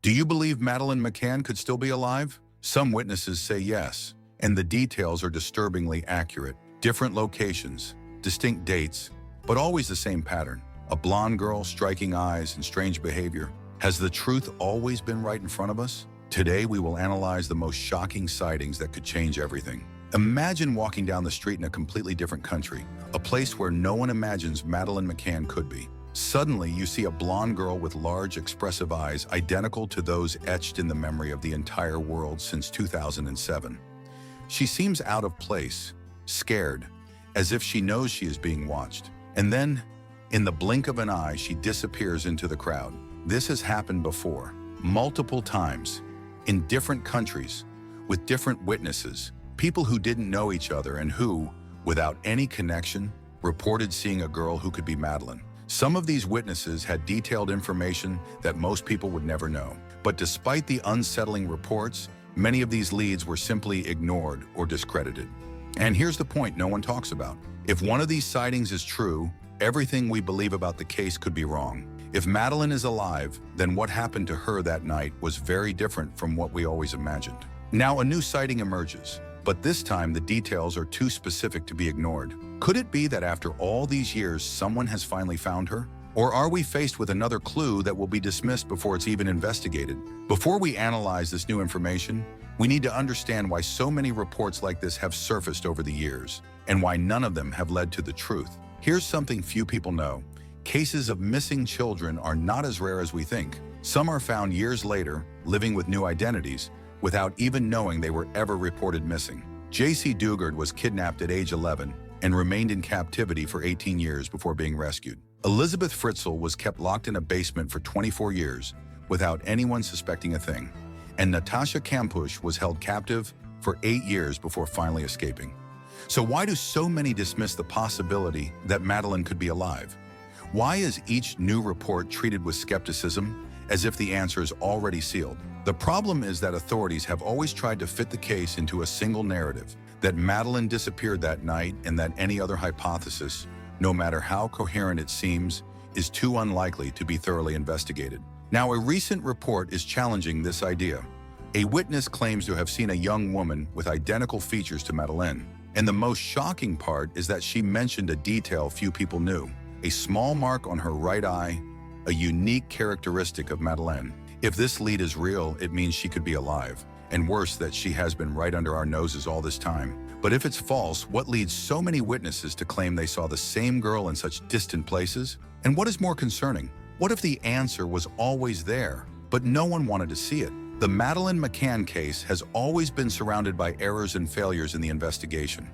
Do you believe Madeleine McCann could still be alive? Some witnesses say yes, and the details are disturbingly accurate. Different locations, distinct dates, but always the same pattern. A blonde girl, striking eyes, and strange behavior. Has the truth always been right in front of us? Today, we will analyze the most shocking sightings that could change everything. Imagine walking down the street in a completely different country, a place where no one imagines Madeleine McCann could be. Suddenly, you see a blonde girl with large, expressive eyes identical to those etched in the memory of the entire world since 2007. She seems out of place, scared, as if she knows she is being watched. And then, in the blink of an eye, she disappears into the crowd. This has happened before, multiple times, in different countries, with different witnesses, people who didn't know each other and who, without any connection, reported seeing a girl who could be Madeleine. Some of these witnesses had detailed information that most people would never know. But despite the unsettling reports, many of these leads were simply ignored or discredited. And here's the point no one talks about. If one of these sightings is true, everything we believe about the case could be wrong. If Madeleine is alive, then what happened to her that night was very different from what we always imagined. Now a new sighting emerges, but this time the details are too specific to be ignored. Could it be that after all these years, someone has finally found her? Or are we faced with another clue that will be dismissed before it's even investigated? Before we analyze this new information, we need to understand why so many reports like this have surfaced over the years, and why none of them have led to the truth. Here's something few people know. Cases of missing children are not as rare as we think. Some are found years later, living with new identities, without even knowing they were ever reported missing. J.C. Dugard was kidnapped at age 11 and remained in captivity for 18 years before being rescued. Elizabeth Fritzl was kept locked in a basement for 24 years without anyone suspecting a thing. And Natasha Kampusch was held captive for 8 years before finally escaping. So why do so many dismiss the possibility that Madeleine could be alive? Why is each new report treated with skepticism, as if the answer is already sealed? The problem is that authorities have always tried to fit the case into a single narrative, that Madeleine disappeared that night and that any other hypothesis, no matter how coherent it seems, is too unlikely to be thoroughly investigated. Now, a recent report is challenging this idea. A witness claims to have seen a young woman with identical features to Madeleine. And the most shocking part is that she mentioned a detail few people knew: a small mark on her right eye, a unique characteristic of Madeleine. If this lead is real, it means she could be alive. And worse, that she has been right under our noses all this time. But if it's false, what leads so many witnesses to claim they saw the same girl in such distant places? And what is more concerning? What if the answer was always there, but no one wanted to see it? The Madeleine McCann case has always been surrounded by errors and failures in the investigation.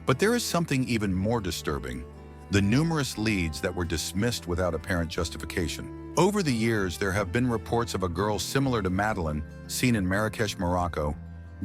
But there is something even more disturbing: the numerous leads that were dismissed without apparent justification. Over the years, there have been reports of a girl similar to Madeleine, seen in Marrakesh, Morocco,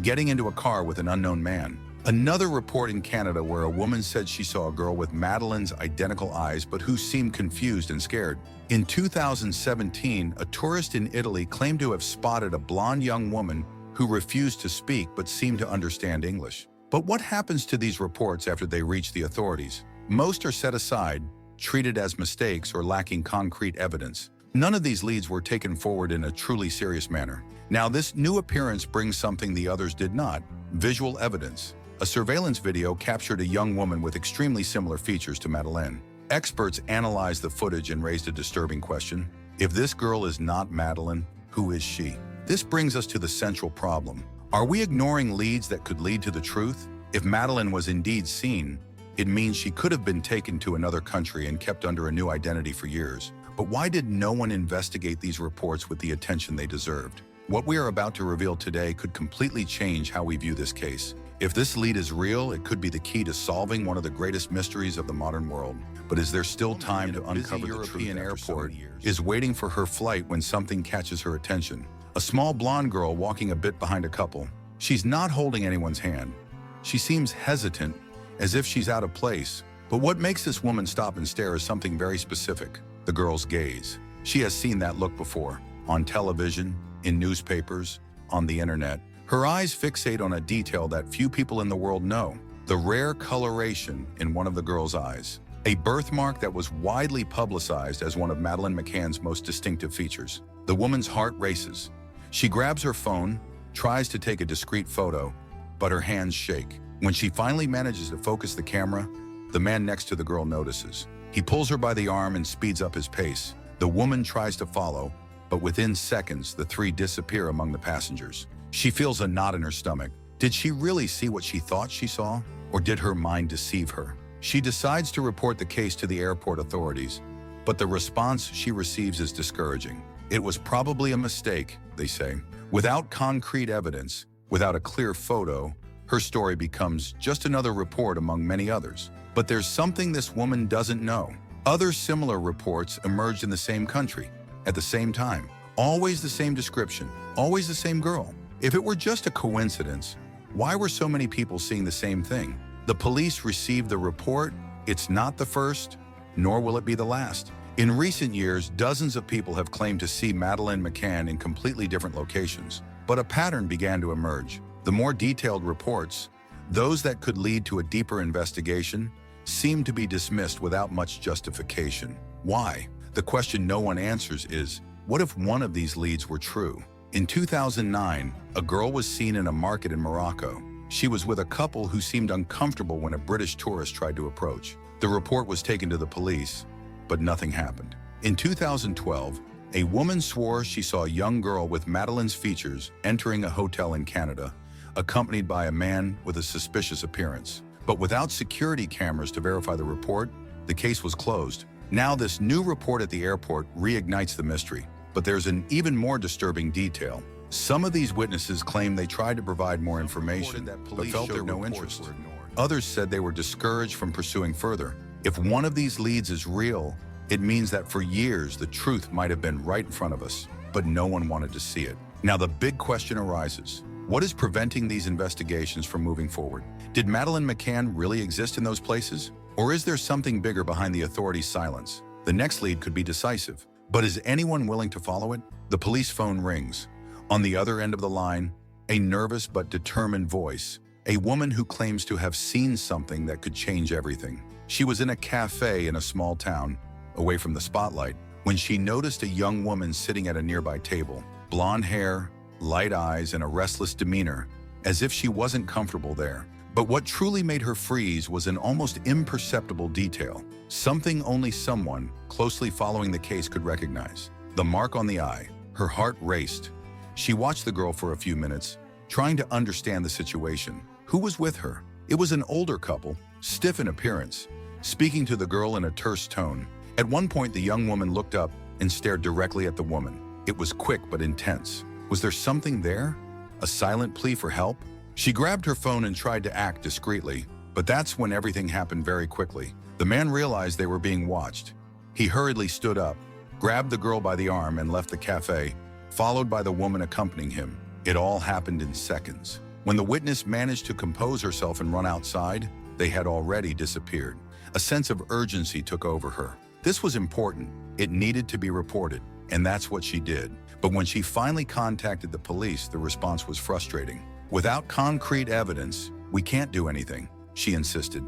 getting into a car with an unknown man. Another report in Canada where a woman said she saw a girl with Madeleine's identical eyes but who seemed confused and scared. In 2017, a tourist in Italy claimed to have spotted a blonde young woman who refused to speak but seemed to understand English. But what happens to these reports after they reach the authorities? Most are set aside, treated as mistakes or lacking concrete evidence. None of these leads were taken forward in a truly serious manner. Now, this new appearance brings something the others did not: visual evidence. A surveillance video captured a young woman with extremely similar features to Madeleine. Experts analyzed the footage and raised a disturbing question: if this girl is not Madeleine, who is she? This brings us to the central problem. Are we ignoring leads that could lead to the truth? If Madeleine was indeed seen, it means she could have been taken to another country and kept under a new identity for years. But why did no one investigate these reports with the attention they deserved? What we are about to reveal today could completely change how we view this case. If this lead is real, it could be the key to solving one of the greatest mysteries of the modern world. But is there still time to uncover the truth? European airport is waiting for her flight when something catches her attention. A small blonde girl walking a bit behind a couple. She's not holding anyone's hand. She seems hesitant, as if she's out of place. But what makes this woman stop and stare is something very specific: the girl's gaze. She has seen that look before, on television, in newspapers, on the internet. Her eyes fixate on a detail that few people in the world know: the rare coloration in one of the girl's eyes. A birthmark that was widely publicized as one of Madeleine McCann's most distinctive features. The woman's heart races. She grabs her phone, tries to take a discreet photo, but her hands shake. When she finally manages to focus the camera, the man next to the girl notices. He pulls her by the arm and speeds up his pace. The woman tries to follow, but within seconds, the three disappear among the passengers. She feels a knot in her stomach. Did she really see what she thought she saw? Or did her mind deceive her? She decides to report the case to the airport authorities, but the response she receives is discouraging. It was probably a mistake, they say. Without concrete evidence, without a clear photo, her story becomes just another report among many others. But there's something this woman doesn't know. Other similar reports emerged in the same country, at the same time. Always the same description, always the same girl. If it were just a coincidence, why were so many people seeing the same thing? The police received the report. It's not the first, nor will it be the last. In recent years, dozens of people have claimed to see Madeleine McCann in completely different locations. But a pattern began to emerge. The more detailed reports, those that could lead to a deeper investigation, seem to be dismissed without much justification. Why? The question no one answers is, what if one of these leads were true? In 2009, a girl was seen in a market in Morocco. She was with a couple who seemed uncomfortable when a British tourist tried to approach. The report was taken to the police, but nothing happened. In 2012, a woman swore she saw a young girl with Madeleine's features entering a hotel in Canada, accompanied by a man with a suspicious appearance. But without security cameras to verify the report, the case was closed. Now this new report at the airport reignites the mystery. But there's an even more disturbing detail. Some of these witnesses claim they tried to provide more information, but felt there no interest. Others said they were discouraged from pursuing further. If one of these leads is real, it means that for years the truth might have been right in front of us, but no one wanted to see it. Now the big question arises. What is preventing these investigations from moving forward? Did Madeleine McCann really exist in those places? Or is there something bigger behind the authorities' silence? The next lead could be decisive. But is anyone willing to follow it? The police phone rings. On the other end of the line, a nervous but determined voice. A woman who claims to have seen something that could change everything. She was in a cafe in a small town, away from the spotlight, when she noticed a young woman sitting at a nearby table. Blonde hair, light eyes, and a restless demeanor, as if she wasn't comfortable there. But what truly made her freeze was an almost imperceptible detail, something only someone closely following the case could recognize. The mark on the eye. Her heart raced. She watched the girl for a few minutes, trying to understand the situation. Who was with her? It was an older couple, stiff in appearance, speaking to the girl in a terse tone. At one point, the young woman looked up and stared directly at the woman. It was quick but intense. Was there something there? A silent plea for help? She grabbed her phone and tried to act discreetly, but that's when everything happened very quickly. The man realized they were being watched. He hurriedly stood up, grabbed the girl by the arm and left the cafe, followed by the woman accompanying him. It all happened in seconds. When the witness managed to compose herself and run outside, they had already disappeared. A sense of urgency took over her. This was important. It needed to be reported, and that's what she did. But when she finally contacted the police, the response was frustrating. Without concrete evidence, we can't do anything, she insisted.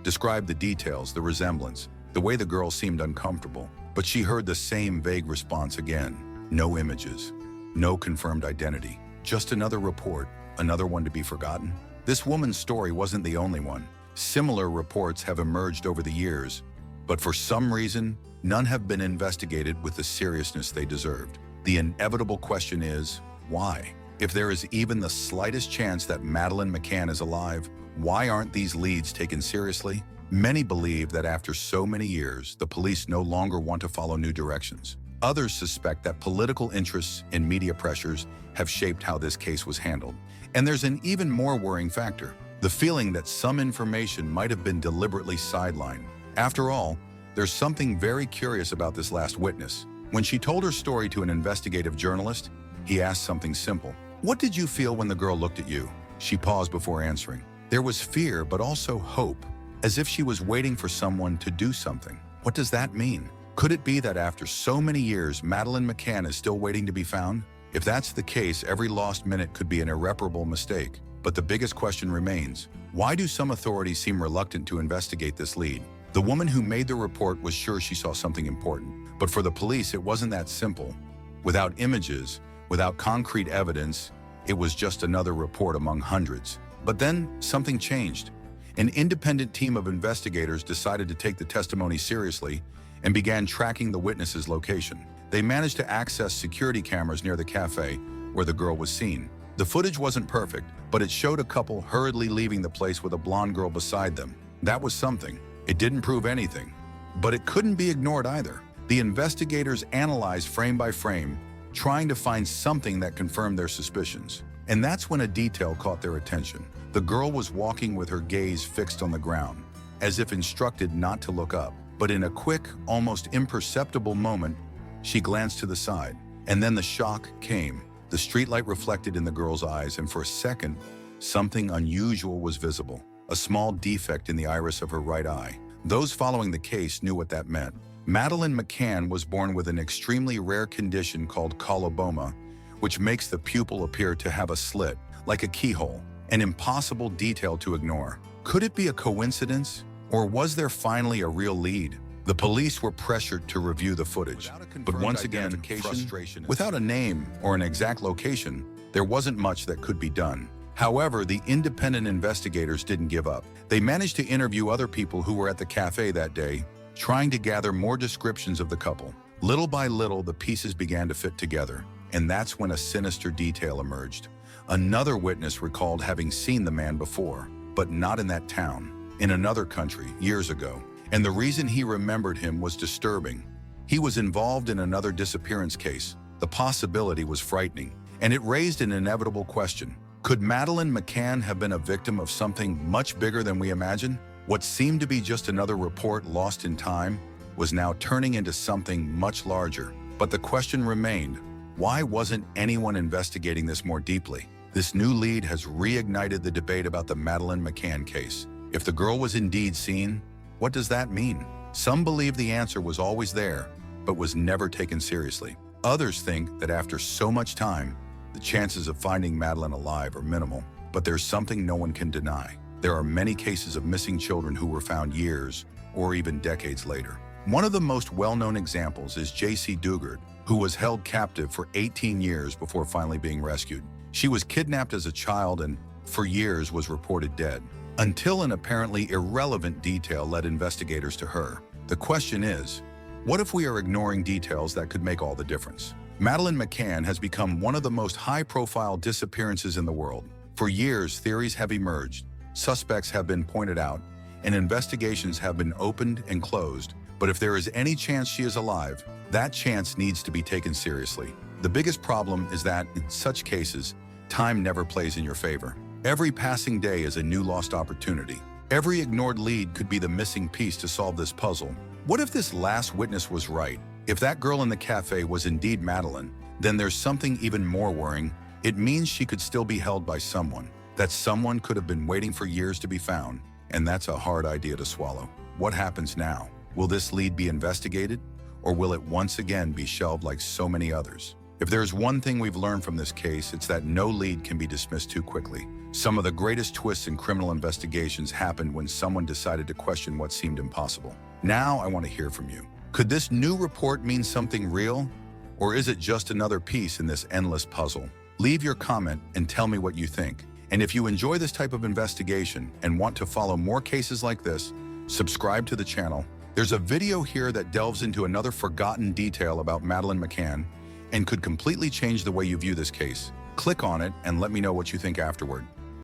Described the details, the resemblance, the way the girl seemed uncomfortable. But she heard the same vague response again. No images, no confirmed identity. Just another report, another one to be forgotten. This woman's story wasn't the only one. Similar reports have emerged over the years, but for some reason, none have been investigated with the seriousness they deserved. The inevitable question is, why? If there is even the slightest chance that Madeleine McCann is alive, why aren't these leads taken seriously? Many believe that after so many years, the police no longer want to follow new directions. Others suspect that political interests and media pressures have shaped how this case was handled. And there's an even more worrying factor, the feeling that some information might have been deliberately sidelined. After all, there's something very curious about this last witness. When she told her story to an investigative journalist, he asked something simple. What did you feel when the girl looked at you? She paused before answering. There was fear, but also hope, as if she was waiting for someone to do something. What does that mean? Could it be that after so many years, Madeleine McCann is still waiting to be found? If that's the case, every lost minute could be an irreparable mistake. But the biggest question remains, why do some authorities seem reluctant to investigate this lead? The woman who made the report was sure she saw something important. But for the police, it wasn't that simple. Without images, Without concrete evidence, it was just another report among hundreds. But then something changed. An independent team of investigators decided to take the testimony seriously and began tracking the witness's location. They managed to access security cameras near the cafe where the girl was seen. The footage wasn't perfect, but it showed a couple hurriedly leaving the place with a blonde girl beside them. That was something. It didn't prove anything, but it couldn't be ignored either. The investigators analyzed frame by frame, trying to find something that confirmed their suspicions. And that's when a detail caught their attention. The girl was walking with her gaze fixed on the ground, as if instructed not to look up. But in a quick, almost imperceptible moment, she glanced to the side. And then the shock came. The streetlight reflected in the girl's eyes, and for a second, something unusual was visible. A small defect in the iris of her right eye. Those following the case knew what that meant. Madeleine McCann was born with an extremely rare condition called coloboma, which makes the pupil appear to have a slit, like a keyhole, an impossible detail to ignore. Could it be a coincidence? Or was there finally a real lead? The police were pressured to review the footage, but once again, without a name or an exact location, there wasn't much that could be done. However, the independent investigators didn't give up. They managed to interview other people who were at the cafe that day, trying to gather more descriptions of the couple. Little by little, the pieces began to fit together, and that's when a sinister detail emerged. Another witness recalled having seen the man before, but not in that town, in another country, years ago. And the reason he remembered him was disturbing. He was involved in another disappearance case. The possibility was frightening, and it raised an inevitable question. Could Madeleine McCann have been a victim of something much bigger than we imagine? What seemed to be just another report lost in time was now turning into something much larger. But the question remained, why wasn't anyone investigating this more deeply? This new lead has reignited the debate about the Madeleine McCann case. If the girl was indeed seen, what does that mean? Some believe the answer was always there, but was never taken seriously. Others think that after so much time, the chances of finding Madeleine alive are minimal. But there's something no one can deny. There are many cases of missing children who were found years or even decades later. One of the most well-known examples is J.C. Dugard, who was held captive for 18 years before finally being rescued. She was kidnapped as a child and, for years, was reported dead, until an apparently irrelevant detail led investigators to her. The question is, what if we are ignoring details that could make all the difference? Madeleine McCann has become one of the most high-profile disappearances in the world. For years, theories have emerged, suspects have been pointed out, and investigations have been opened and closed. But if there is any chance she is alive, that chance needs to be taken seriously. The biggest problem is that, in such cases, time never plays in your favor. Every passing day is a new lost opportunity. Every ignored lead could be the missing piece to solve this puzzle. What if this last witness was right? If that girl in the cafe was indeed Madeleine, then there's something even more worrying. It means she could still be held by someone. That someone could have been waiting for years to be found, and that's a hard idea to swallow. What happens now? Will this lead be investigated, or will it once again be shelved like so many others? If there's one thing we've learned from this case, it's that no lead can be dismissed too quickly. Some of the greatest twists in criminal investigations happened when someone decided to question what seemed impossible. Now I want to hear from you. Could this new report mean something real, or is it just another piece in this endless puzzle? Leave your comment and tell me what you think. And if you enjoy this type of investigation and want to follow more cases like this, subscribe to the channel. There's a video here that delves into another forgotten detail about Madeleine McCann and could completely change the way you view this case. Click on it and let me know what you think afterward.